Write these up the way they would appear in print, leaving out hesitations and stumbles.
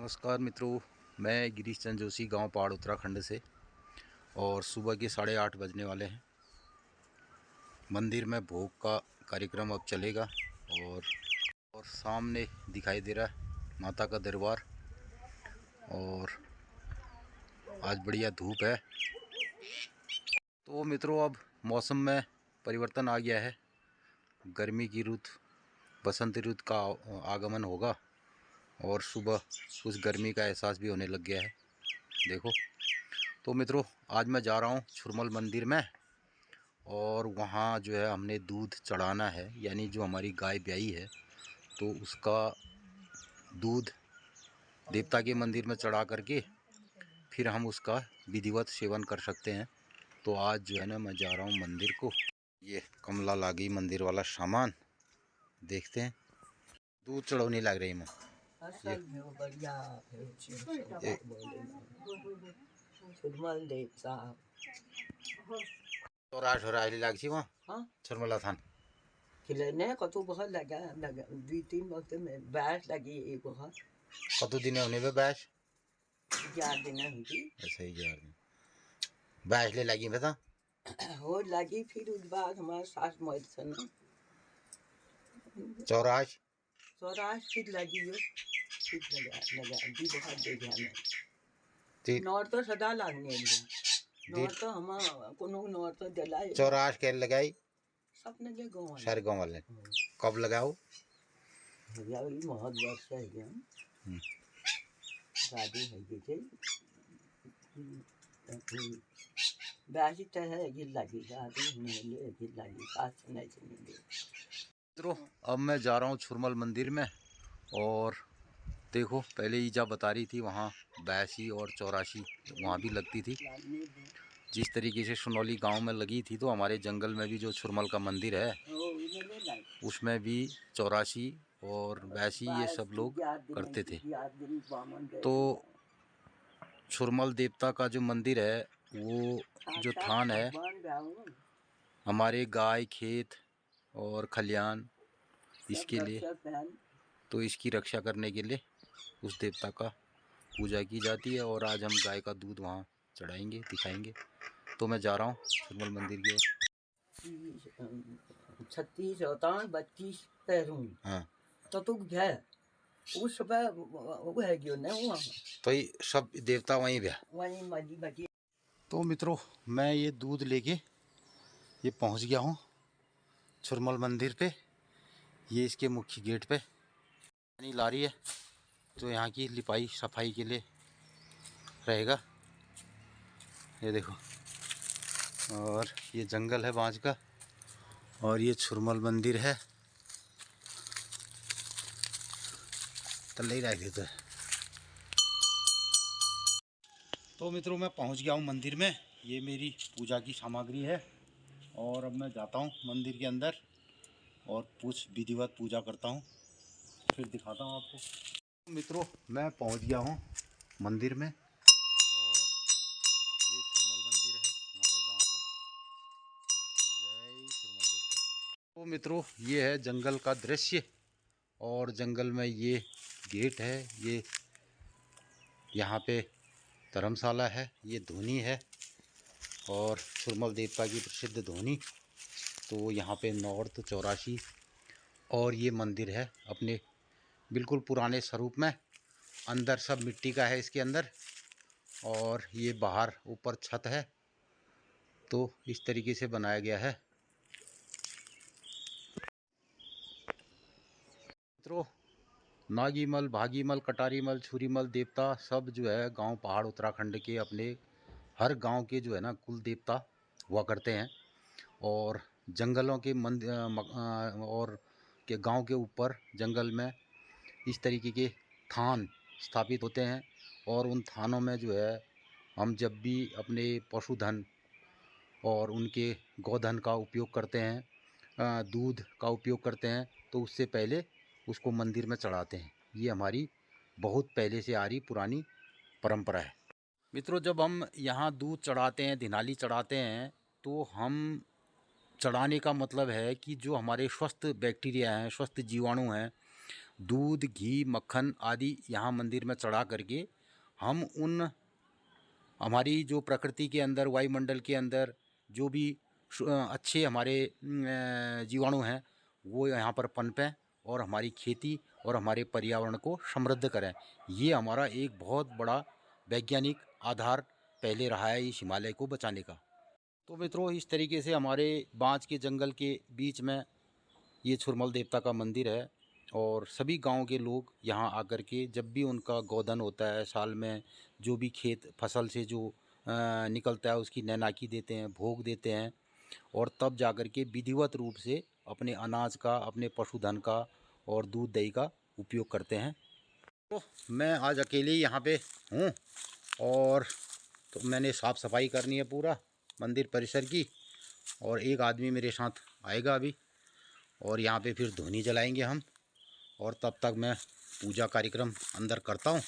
नमस्कार मित्रों, मैं गिरीश चंद जोशी, गांव पहाड़, उत्तराखंड से। और सुबह के 8:30 बजने वाले हैं। मंदिर में भोग का कार्यक्रम अब चलेगा और सामने दिखाई दे रहा है माता का दरबार। और आज बढ़िया धूप है। तो मित्रों, अब मौसम में परिवर्तन आ गया है। गर्मी की ऋतु, बसंत ऋतु का आगमन होगा और सुबह कुछ गर्मी का एहसास भी होने लग गया है। देखो तो मित्रों, आज मैं जा रहा हूँ छुरमल मंदिर में। और वहाँ जो है हमने दूध चढ़ाना है, यानी जो हमारी गाय ब्याई है तो उसका दूध देवता के मंदिर में चढ़ा करके फिर हम उसका विधिवत सेवन कर सकते हैं। तो आज जो है ना, मैं जा रहा हूँ मंदिर को। ये कमला लागी मंदिर वाला सामान देखते हैं। दूध चढ़ाने लग रही मैं। छोरा लाग वहाँ छुरमला थान खिलने कतो बहुत लगा 2-3 वक्त में बैठ लगी एक बहुत कतो दिन होने पे बैश 11 दिन हुई। ऐसा ही 11 दिन बैश ले लगी बता हो लगी। फिर उस बाद हमारे सास मौत से ना चौराश फिर लगी हो। फिर लगा दी बहुत दे गया मैं नौर तो सदा लागने गया। नौर तो हम कोनो नौर तो दिलाई चौराश के लगाई सपने के गांव सारे गांव वाले। कब लगाओ? यार बहुत वर्ष है गया। शादी है गई बैसी तरह गिर लगी शादी नहीं गिर लगी सास नहीं चलेंगे। मित्रों, अब मैं जा रहा हूँ छुरमल मंदिर में। और देखो, पहले ईजा बता रही थी वहाँ 82 और 84 वहाँ भी लगती थी। जिस तरीके से सुनौली गांव में लगी थी, तो हमारे जंगल में भी जो छुरमल का मंदिर है उसमें भी 84 और 82 ये सब लोग करते थे। तो छुरमल देवता का जो मंदिर है, वो जो थान है, हमारे गाय, खेत और खलियान, इसके लिए, तो इसकी रक्षा करने के लिए उस देवता का पूजा की जाती है। और आज हम गाय का दूध वहाँ चढ़ाएंगे, दिखाएंगे। तो मैं जा रहा हूँ छुरमल मंदिर की ओर। 36 57 32 पैरों हाँ, तो तू है उस समय वो है क्यों नहीं वहाँ तो ये सब देवता वहीं पे। वहीं मजी बची। तो मित्रों, मैं ये दूध लेके ये पहुँच गया हूँ छुरमल मंदिर पे। ये इसके मुख्य गेट पे पानी ला रही है, जो यहाँ की लिपाई सफाई के लिए रहेगा। ये देखो, और ये जंगल है बांज का, और ये छुरमल मंदिर है। तले ही रख देता है। तो मित्रों, मैं पहुंच गया हूं मंदिर में। ये मेरी पूजा की सामग्री है। और अब मैं जाता हूं मंदिर के अंदर और कुछ विधिवत पूजा करता हूं, फिर दिखाता हूं आपको। मित्रों, मैं पहुंच गया हूं मंदिर में। और ये छुरमल मंदिर है हमारे गांव का। जय छुरमल देवता। तो मित्रों, ये है जंगल का दृश्य। और जंगल में ये गेट है, ये यहाँ पे धर्मशाला है, ये धोनी है और छुरमल देवता की प्रसिद्ध धोनी। तो यहाँ पे नॉर्थ 84 और ये मंदिर है अपने बिल्कुल पुराने स्वरूप में। अंदर सब मिट्टी का है इसके अंदर, और ये बाहर ऊपर छत है। तो इस तरीके से बनाया गया है। मित्रों, नागीमल, भागीमल, कटारीमल, छुरीमल देवता सब जो है गांव पहाड़ उत्तराखंड के अपने हर गांव के जो है ना कुल देवता हुआ करते हैं। और जंगलों के और के गांव के ऊपर जंगल में इस तरीके के थान स्थापित होते हैं। और उन थानों में जो है हम जब भी अपने पशुधन और उनके गोधन का उपयोग करते हैं, दूध का उपयोग करते हैं, तो उससे पहले उसको मंदिर में चढ़ाते हैं। ये हमारी बहुत पहले से आ रही पुरानी परंपरा है। मित्रों, जब हम यहाँ दूध चढ़ाते हैं, धिनाली चढ़ाते हैं, तो हम चढ़ाने का मतलब है कि जो हमारे स्वस्थ बैक्टीरिया हैं, स्वस्थ जीवाणु हैं, दूध, घी, मक्खन आदि यहाँ मंदिर में चढ़ा करके हम उन हमारी जो प्रकृति के अंदर, वायुमंडल के अंदर जो भी अच्छे हमारे जीवाणु हैं वो यहाँ पर पनपें और हमारी खेती और हमारे पर्यावरण को समृद्ध करें। ये हमारा एक बहुत बड़ा वैज्ञानिक आधार पहले रहा है इस हिमालय को बचाने का। तो मित्रों, इस तरीके से हमारे बांज के जंगल के बीच में ये छुरमल देवता का मंदिर है और सभी गांव के लोग यहाँ आकर के जब भी उनका गोधन होता है, साल में जो भी खेत फसल से जो निकलता है उसकी नैनाकी देते हैं, भोग देते हैं और तब जाकर के विधिवत रूप से अपने अनाज का, अपने पशुधन का और दूध दही का उपयोग करते हैं। तो मैं आज अकेले ही यहाँ पे हूँ और तो मैंने साफ़ सफाई करनी है पूरा मंदिर परिसर की और एक आदमी मेरे साथ आएगा अभी और यहाँ पे फिर धूनी जलाएंगे हम और तब तक मैं पूजा कार्यक्रम अंदर करता हूँ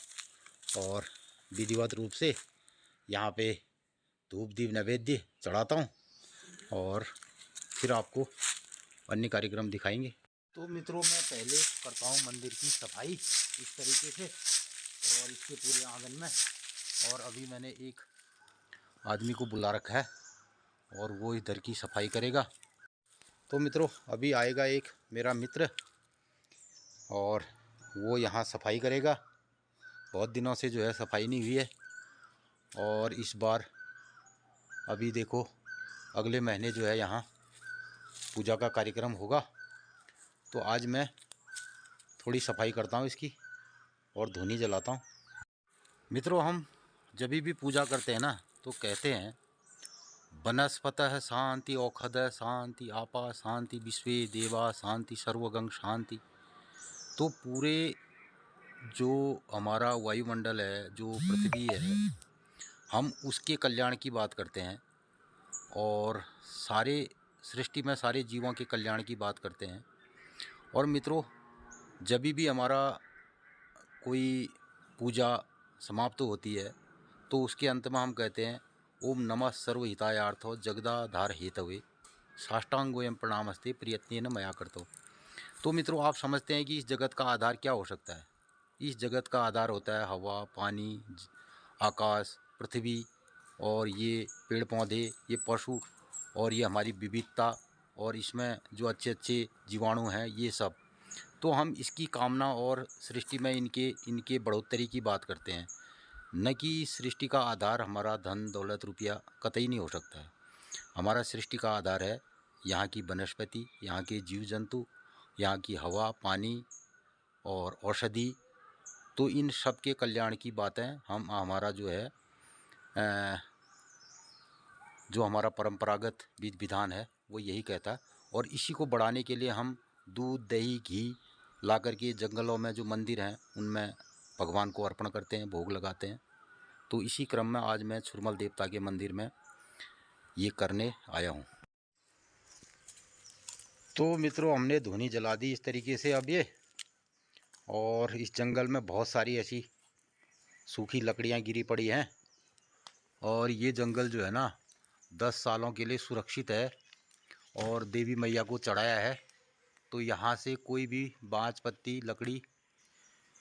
और विधिवत रूप से यहाँ पे धूप दीप नैवेद्य चढ़ाता हूँ और फिर आपको अन्य कार्यक्रम दिखाएंगे। तो मित्रों, मैं पहले करता हूँ मंदिर की सफाई इस तरीके से और इसके पूरे आंगन में, और अभी मैंने एक आदमी को बुला रखा है और वो इधर की सफाई करेगा। तो मित्रों, अभी आएगा एक मेरा मित्र और वो यहाँ सफाई करेगा। बहुत दिनों से जो है सफाई नहीं हुई है और इस बार अभी देखो अगले महीने जो है यहाँ पूजा का कार्यक्रम होगा। तो आज मैं थोड़ी सफाई करता हूँ इसकी और धूनी जलाता हूँ। मित्रों, हम जब भी पूजा करते हैं ना तो कहते हैं वनस्पतः शांति, औषधः शांति, आपा शांति, विश्वे देवा शांति, सर्वगं शांति। तो पूरे जो हमारा वायुमंडल है, जो पृथ्वी है, हम उसके कल्याण की बात करते हैं और सारे सृष्टि में सारे जीवों के कल्याण की बात करते हैं। और मित्रों, जब भी हमारा कोई पूजा समाप्त होती है तो उसके अंत में हम कहते हैं ओम नमः सर्वहितायार्थो जगदाधार हेतवे साष्टांगोयम प्रणामस्ते प्रयत्नेन मया करतो। तो मित्रों, आप समझते हैं कि इस जगत का आधार क्या हो सकता है? इस जगत का आधार होता है हवा, पानी, आकाश, पृथ्वी और ये पेड़ पौधे, ये पशु और ये हमारी विविधता और इसमें जो अच्छे अच्छे जीवाणु हैं ये सब। तो हम इसकी कामना और सृष्टि में इनके बढ़ोतरी की बात करते हैं, न कि सृष्टि का आधार हमारा धन दौलत रुपया कतई नहीं हो सकता है। हमारा सृष्टि का आधार है यहाँ की वनस्पति, यहाँ के जीव जंतु, यहाँ की हवा, पानी और औषधि। तो इन सब के कल्याण की बातें हम हमारा जो है जो हमारा परंपरागत विधि विधान है वो यही कहता है। और इसी को बढ़ाने के लिए हम दूध दही घी ला कर के जंगलों में जो मंदिर हैं उनमें भगवान को अर्पण करते हैं, भोग लगाते हैं। तो इसी क्रम में आज मैं छुरमल देवता के मंदिर में ये करने आया हूँ। तो मित्रों, हमने धूनी जला दी इस तरीके से अब ये, और इस जंगल में बहुत सारी ऐसी सूखी लकड़ियाँ गिरी पड़ी हैं और ये जंगल जो है ना 10 सालों के लिए सुरक्षित है और देवी मैया को चढ़ाया है। तो यहाँ से कोई भी बाँज पत्ती लकड़ी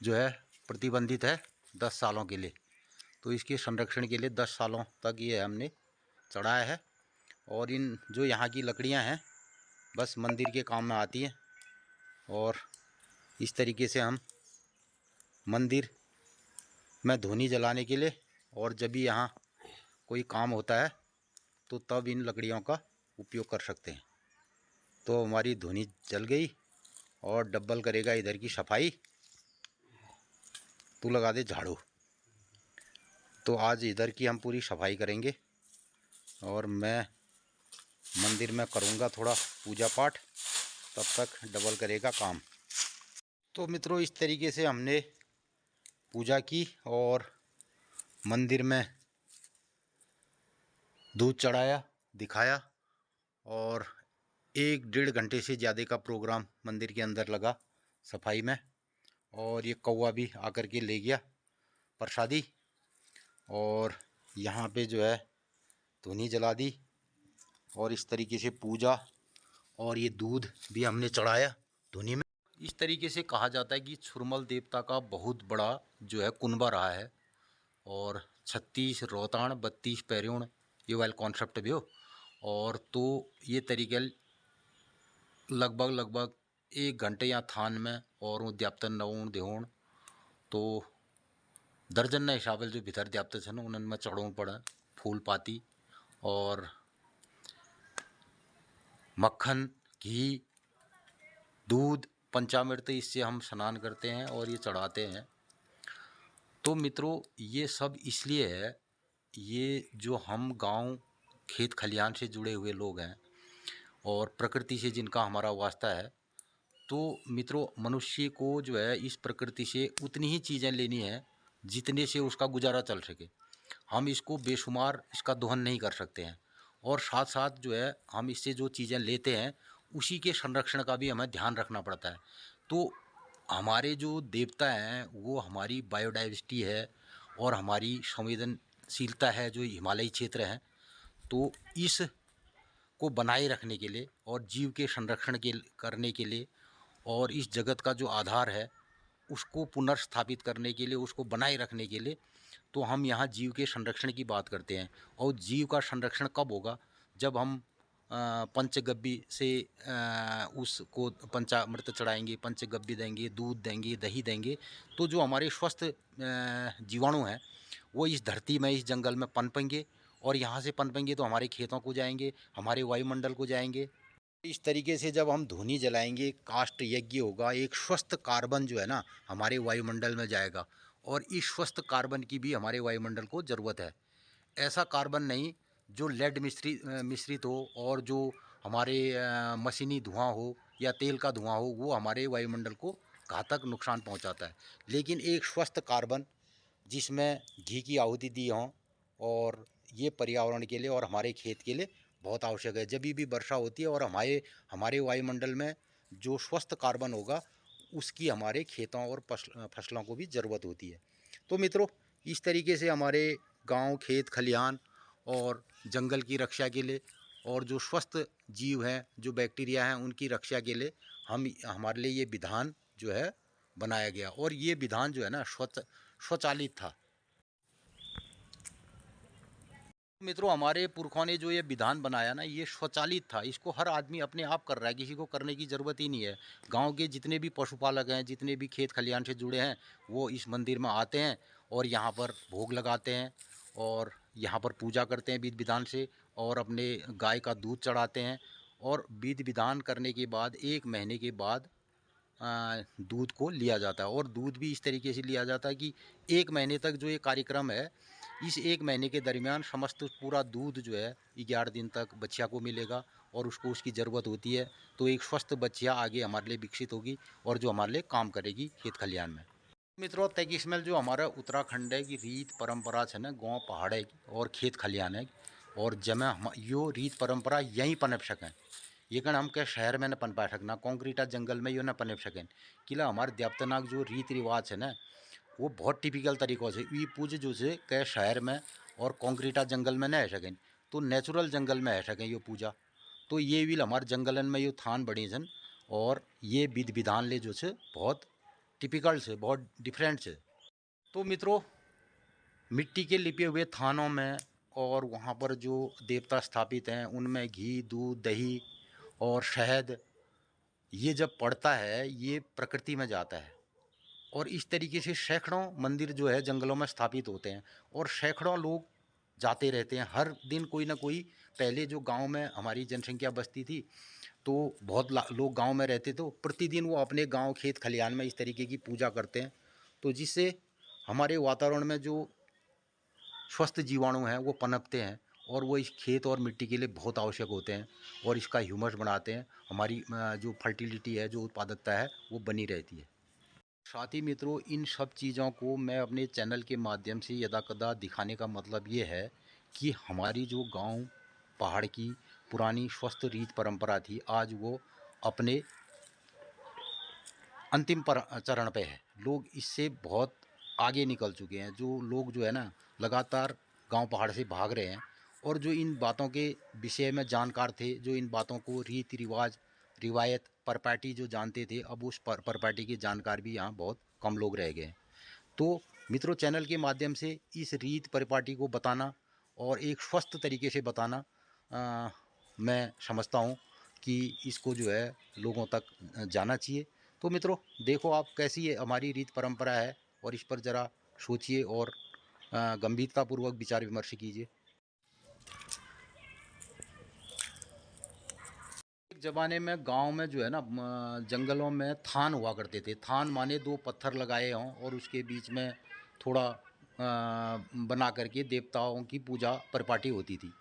जो है प्रतिबंधित है 10 सालों के लिए। तो इसके संरक्षण के लिए 10 सालों तक ये हमने चढ़ाया है। और इन जो यहाँ की लकड़ियाँ हैं बस मंदिर के काम में आती हैं और इस तरीके से हम मंदिर में धूनी जलाने के लिए और जब भी यहाँ कोई काम होता है तो तब इन लकड़ियों का उपयोग कर सकते हैं। तो हमारी धूनी जल गई और डब्बल करेगा इधर की सफाई। तू लगा दे झाड़ू। तो आज इधर की हम पूरी सफाई करेंगे और मैं मंदिर में करूँगा थोड़ा पूजा पाठ, तब तक डबल करेगा काम। तो मित्रों, इस तरीके से हमने पूजा की और मंदिर में दूध चढ़ाया, दिखाया और 1-1.5 घंटे से ज़्यादा का प्रोग्राम मंदिर के अंदर लगा सफाई में। और ये कौवा भी आकर के ले गया प्रसादी और यहाँ पे जो है धूनी जला दी और इस तरीके से पूजा और ये दूध भी हमने चढ़ाया धूनी में। इस तरीके से कहा जाता है कि छुरमल देवता का बहुत बड़ा जो है कुनबा रहा है और 36 रोताण 32 पैर्योण ये वाला कॉन्सेप्ट भी हो। और तो ये तरीके लगभग 1 घंटे या थान में और द्याप्तन नवण देवण तो दर्जन ना हिसाब जो भीतर द्याप्त छन उन्हनि में चढ़ो पड़े फूल पाती और मक्खन घी दूध पंचामृत इससे हम स्नान करते हैं और ये चढ़ाते हैं। तो मित्रों ये सब इसलिए है, ये जो हम गांव खेत खलियान से जुड़े हुए लोग हैं और प्रकृति से जिनका हमारा वास्ता है, तो मित्रों मनुष्य को जो है इस प्रकृति से उतनी ही चीज़ें लेनी है जितने से उसका गुजारा चल सके। हम इसको बेशुमार इसका दोहन नहीं कर सकते हैं और साथ साथ जो है हम इससे जो चीज़ें लेते हैं उसी के संरक्षण का भी हमें ध्यान रखना पड़ता है। तो हमारे जो देवता हैं वो हमारी बायोडाइवर्सिटी है और हमारी संवेदनशीलता है जो हिमालयी क्षेत्र हैं। तो इस को बनाए रखने के लिए और जीव के संरक्षण के करने के लिए और इस जगत का जो आधार है उसको पुनर्स्थापित करने के लिए, उसको बनाए रखने के लिए तो हम यहाँ जीव के संरक्षण की बात करते हैं। और जीव का संरक्षण कब होगा? जब हम पंचगव्य से उसको पंचामृत चढ़ाएंगे, पंचगव्य देंगे, दूध देंगे, दही देंगे, तो जो हमारे स्वस्थ जीवाणु हैं वो इस धरती में इस जंगल में पनपेंगे और यहाँ से पनपेंगे तो हमारे खेतों को जाएंगे, हमारे वायुमंडल को जाएंगे। इस तरीके से जब हम धूनी जलाएंगे काष्ठ यज्ञ होगा, एक स्वस्थ कार्बन जो है ना हमारे वायुमंडल में जाएगा और इस स्वस्थ कार्बन की भी हमारे वायुमंडल को ज़रूरत है। ऐसा कार्बन नहीं जो लेड मिश्रित हो और जो हमारे मशीनी धुआं हो या तेल का धुआं हो वो हमारे वायुमंडल को घातक नुकसान पहुंचाता है। लेकिन एक स्वस्थ कार्बन जिसमें घी की आहुति दी हों और ये पर्यावरण के लिए और हमारे खेत के लिए बहुत आवश्यक है। जब भी वर्षा होती है और हमारे वायुमंडल में जो स्वस्थ कार्बन होगा उसकी हमारे खेतों और फसलों को भी ज़रूरत होती है। तो मित्रों इस तरीके से हमारे गांव खेत खलिहान और जंगल की रक्षा के लिए और जो स्वस्थ जीव हैं जो बैक्टीरिया हैं उनकी रक्षा के लिए हमारे लिए ये विधान जो है बनाया गया और ये विधान जो है ना स्वचालित था। मित्रों हमारे पुरखों ने जो ये विधान बनाया ना ये स्वचालित था, इसको हर आदमी अपने आप कर रहा है, किसी को करने की ज़रूरत ही नहीं है। गांव के जितने भी पशुपालक हैं, जितने भी खेत खलिहान से जुड़े हैं वो इस मंदिर में आते हैं और यहाँ पर भोग लगाते हैं और यहाँ पर पूजा करते हैं विधि विधान से और अपने गाय का दूध चढ़ाते हैं और विधि विधान करने के बाद 1 महीने के बाद दूध को लिया जाता है और दूध भी इस तरीके से लिया जाता है कि 1 महीने तक जो ये कार्यक्रम है इस 1 महीने के दरमियान समस्त पूरा दूध जो है 11 दिन तक बच्चिया को मिलेगा और उसको उसकी ज़रूरत होती है। तो एक स्वस्थ बच्चिया आगे हमारे लिए विकसित होगी और जो हमारे लिए काम करेगी खेत खलिहान में। मित्रों तक इसमें जो हमारा उत्तराखंड है की रीत परंपरा है ना गाँव पहाड़ है और खेत खलिहान है और जब हम यो रीत परंपरा यहीं पनप सकें ये कण हम क्या शहर में न पन पा सकना कंक्रीटा जंगल में यो न पनप सकें किला हमारे देवतनाक जो रीति रिवाज है ना वो बहुत टिपिकल तरीक़ों से ये पूज जो से कै शहर में और कंक्रीटा जंगल में न है सकें तो नेचुरल जंगल में है सकें ये पूजा। तो ये भी हमारे जंगलन में ये थान बड़ी सन और ये विधि विधान ले जो से बहुत टिपिकल से बहुत डिफरेंट से। तो मित्रों मिट्टी के लिपे हुए थानों में और वहाँ पर जो देवता स्थापित हैं उनमें घी दूध दही और शहद ये जब पड़ता है ये प्रकृति में जाता है और इस तरीके से सैकड़ों मंदिर जो है जंगलों में स्थापित होते हैं और सैकड़ों लोग जाते रहते हैं हर दिन कोई ना कोई। पहले जो गांव में हमारी जनसंख्या बसती थी तो बहुत लोग गांव में रहते तो प्रतिदिन वो अपने गांव खेत खलिहान में इस तरीके की पूजा करते हैं तो जिससे हमारे वातावरण में जो स्वस्थ जीवाणु हैं वो पनपते हैं और वो इस खेत और मिट्टी के लिए बहुत आवश्यक होते हैं और इसका ह्यूमस बढ़ाते हैं। हमारी जो फर्टिलिटी है जो उत्पादकता है वो बनी रहती है। साथी मित्रों इन सब चीज़ों को मैं अपने चैनल के माध्यम से यदा कदा दिखाने का मतलब ये है कि हमारी जो गांव पहाड़ की पुरानी स्वस्थ रीत परंपरा थी आज वो अपने अंतिम चरण पे है। लोग इससे बहुत आगे निकल चुके हैं। जो लोग जो है ना लगातार गांव पहाड़ से भाग रहे हैं और जो इन बातों के विषय में जानकार थे जो इन बातों को रीति रिवाज रिवायत परपाटी जो जानते थे, अब उस परपाटी के जानकार भी यहाँ बहुत कम लोग रह गए हैं। तो मित्रों, चैनल के माध्यम से इस रीत परिपाटी को बताना और एक स्वस्थ तरीके से बताना मैं समझता हूँ कि इसको जो है लोगों तक जाना चाहिए। तो मित्रों, देखो आप कैसी है हमारी रीत परंपरा है, और इस पर ज़रा सोचिए और गंभीरतापूर्वक विचार विमर्श कीजिए। एक ज़माने में गांव में जो है ना, जंगलों में थान हुआ करते थे। थान माने दो पत्थर लगाए हों और उसके बीच में थोड़ा बना करके देवताओं की पूजा परिपाटी होती थी।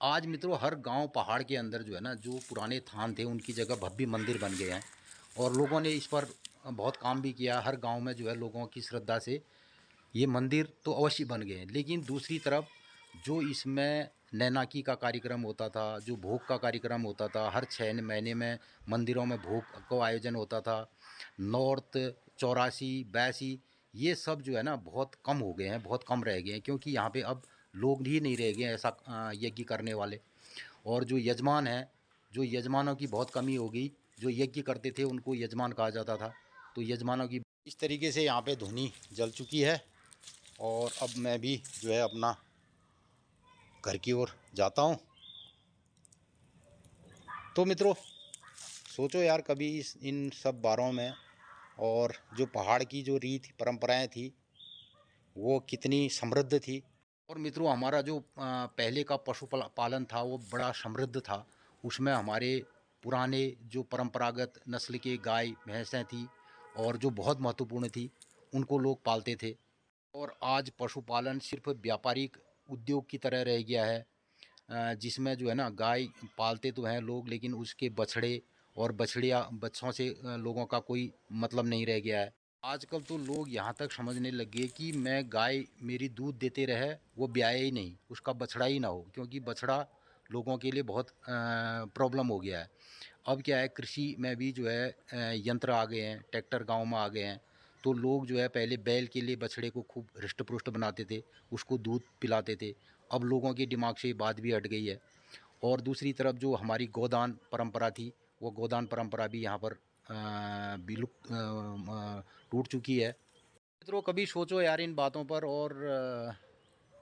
आज मित्रों, हर गांव पहाड़ के अंदर जो है ना, जो पुराने थान थे उनकी जगह भव्य मंदिर बन गए हैं, और लोगों ने इस पर बहुत काम भी किया। हर गांव में जो है लोगों की श्रद्धा से ये मंदिर तो अवश्य बन गए हैं। लेकिन दूसरी तरफ जो इसमें नैनाकी का कार्यक्रम होता था, जो भोग का कार्यक्रम होता था, हर 6 महीने में मंदिरों में भोग का आयोजन होता था, नौर्त, चौरासी, बैसी, ये सब जो है ना बहुत कम हो गए हैं, बहुत कम रह गए हैं, क्योंकि यहाँ पे अब लोग ही नहीं रह गए हैं ऐसा यज्ञ करने वाले। और जो यजमान हैं, जो यजमानों की बहुत कमी हो गई। जो यज्ञ करते थे उनको यजमान कहा जाता था, तो यजमानों की इस तरीके से यहाँ पे धुनी जल चुकी है। और अब मैं भी जो है अपना घर की ओर जाता हूँ। तो मित्रों, सोचो यार कभी इन सब बारों में, और जो पहाड़ की जो रीत परंपराएं थी वो कितनी समृद्ध थी। और मित्रों, हमारा जो पहले का पशु पालन था वो बड़ा समृद्ध था। उसमें हमारे पुराने जो परंपरागत नस्ल के गाय भैंसें थी और जो बहुत महत्वपूर्ण थी, उनको लोग पालते थे। और आज पशुपालन सिर्फ व्यापारिक उद्योग की तरह रह गया है, जिसमें जो है ना गाय पालते तो हैं लोग, लेकिन उसके बछड़े और बच्चों से लोगों का कोई मतलब नहीं रह गया है। आजकल तो लोग यहाँ तक समझने लग गए कि मैं गाय मेरी दूध देते रहे, वो ब्याए ही नहीं, उसका बछड़ा ही ना हो, क्योंकि बछड़ा लोगों के लिए बहुत प्रॉब्लम हो गया है। अब क्या है, कृषि में भी जो है यंत्र आ गए हैं, ट्रैक्टर गांव में आ गए हैं। तो लोग जो है पहले बैल के लिए बछड़े को खूब हृष्ट पुष्ट बनाते थे, उसको दूध पिलाते थे। अब लोगों के दिमाग से ये बात भी हट गई है। और दूसरी तरफ जो हमारी गोदान परंपरा थी, वो गोदान परंपरा भी यहाँ पर विलुप्त टूट चुकी है। मित्रों, कभी सोचो यार इन बातों पर, और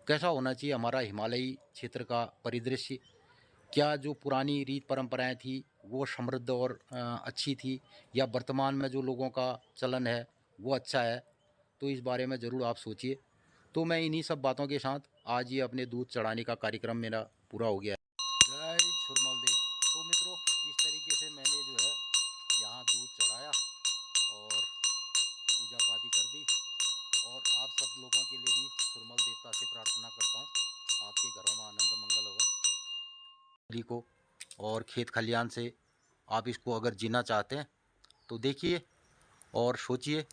कैसा होना चाहिए हमारा हिमालयी क्षेत्र का परिदृश्य। क्या जो पुरानी रीत परंपराएं थी वो समृद्ध और अच्छी थी, या वर्तमान में जो लोगों का चलन है वो अच्छा है? तो इस बारे में ज़रूर आप सोचिए। तो मैं इन्हीं सब बातों के साथ आज ये अपने दूध चढ़ाने का कार्यक्रम मेरा पूरा हो गया है। जय छुरमल देव। तो मित्रों, इस तरीके से मैंने जो है यहाँ दूध चढ़ाया और पूजा पाती कर दी। और आप सब लोगों के लिए भी छुरमल देवता से प्रार्थना करता हूँ आपके घरों में आनंद मंगल होगा को। और खेत खलियान से आप इसको अगर जीना चाहते हैं तो देखिए और सोचिए।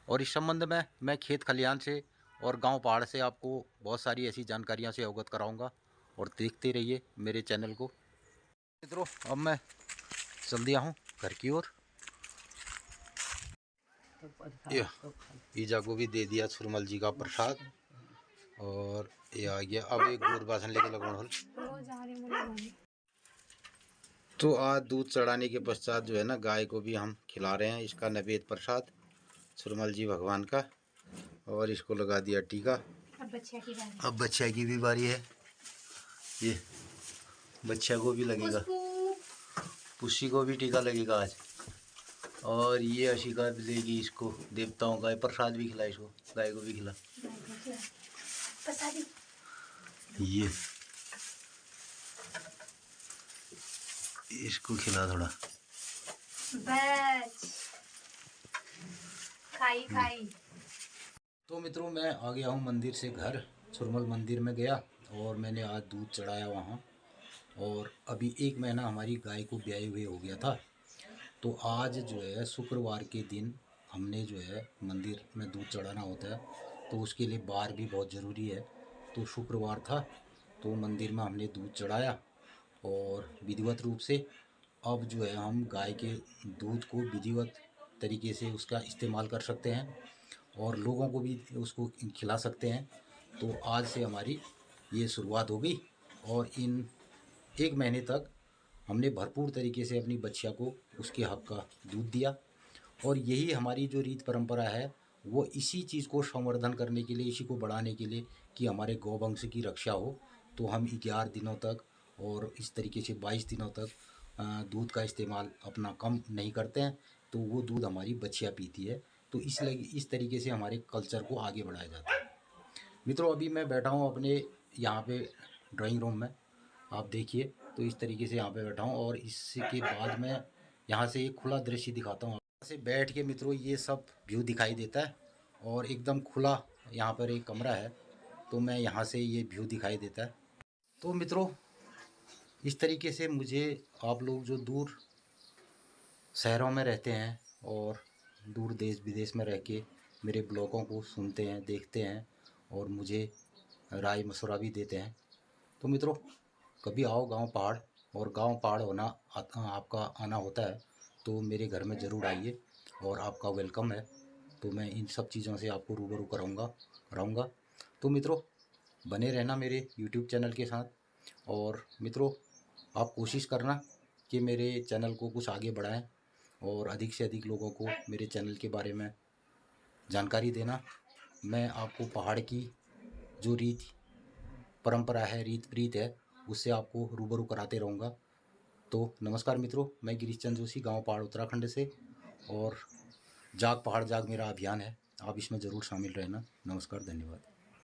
और इस संबंध में मैं खेत खलियान से और गांव पहाड़ से आपको बहुत सारी ऐसी जानकारियां से अवगत कराऊंगा, और देखते रहिए मेरे चैनल को। मित्रों, अब मैं चल दिया हूँ घर की ओर। ईजा को भी दे दिया छुरमल जी का प्रसाद, और ये आ गया। अब एक गुड़ बासन लेके लगवाना। तो आज दूध चढ़ाने के पश्चात जो है ना गाय को भी हम खिला रहे हैं इसका नैवेद्य प्रसाद छुरमल जी भगवान का। और इसको लगा दिया टीका। अब बच्चा की भी बारी है। ये बच्चा को भी लगेगा, पुष्सी को भी टीका लगेगा आज। और ये अशिका देगी इसको देवताओं का प्रसाद भी खिला, इसको गाय को भी खिला। ये इसको खिला थोड़ा। खाई। तो मित्रों, मैं आ गया हूँ मंदिर से घर। छुरमल मंदिर में गया और मैंने आज दूध चढ़ाया वहाँ। और अभी 1 महीना हमारी गाय को ब्याए हुए हो गया था। तो आज जो है शुक्रवार के दिन हमने जो है मंदिर में दूध चढ़ाना होता है, तो उसके लिए बार भी बहुत ज़रूरी है। तो शुक्रवार था, तो मंदिर में हमने दूध चढ़ाया और विधिवत रूप से अब जो है हम गाय के दूध को विधिवत तरीके से उसका इस्तेमाल कर सकते हैं और लोगों को भी उसको खिला सकते हैं। तो आज से हमारी ये शुरुआत हो गई और इन 1 महीने तक हमने भरपूर तरीके से अपनी बच्चिया को उसके हक का दूध दिया। और यही हमारी जो रीत परंपरा है वो इसी चीज़ को संवर्धन करने के लिए, इसी को बढ़ाने के लिए कि हमारे गौवंश की रक्षा हो, तो हम 11 दिनों तक और इस तरीके से 22 दिनों तक दूध का इस्तेमाल अपना कम नहीं करते हैं। तो वो दूध हमारी बच्चियाँ पीती है। तो इसलिए इस तरीके से हमारे कल्चर को आगे बढ़ाया जाता है। मित्रों, अभी मैं बैठा हूँ अपने यहाँ पे ड्राइंग रूम में, आप देखिए। तो इस तरीके से यहाँ पे बैठा हूँ और इसके बाद मैं यहाँ से एक खुला दृश्य दिखाता हूँ। यहाँ से बैठ के मित्रों ये सब व्यू दिखाई देता है और एकदम खुला यहाँ पर एक कमरा है, तो मैं यहाँ से ये व्यू दिखाई देता है। तो मित्रों, इस तरीके से मुझे आप लोग जो दूर शहरों में रहते हैं और दूर देश विदेश में रह के मेरे ब्लॉगों को सुनते हैं, देखते हैं और मुझे राय मशवरा भी देते हैं, तो मित्रों कभी आओ गांव पहाड़, और गांव पहाड़ होना आपका आना होता है तो मेरे घर में ज़रूर आइए और आपका वेलकम है। तो मैं इन सब चीज़ों से आपको रूबरू कराऊंगा। तो मित्रों बने रहना मेरे YouTube चैनल के साथ। और मित्रों आप कोशिश करना कि मेरे चैनल को कुछ आगे बढ़ाएं और अधिक से अधिक लोगों को मेरे चैनल के बारे में जानकारी देना। मैं आपको पहाड़ की जो रीत परंपरा है, रीत प्रीत है, उससे आपको रूबरू कराते रहूँगा। तो नमस्कार मित्रों, मैं गिरीश चंद्र जोशी, गांव पहाड़ उत्तराखंड से। और जाग पहाड़ जाग मेरा अभियान है, आप इसमें ज़रूर शामिल रहना। नमस्कार, धन्यवाद।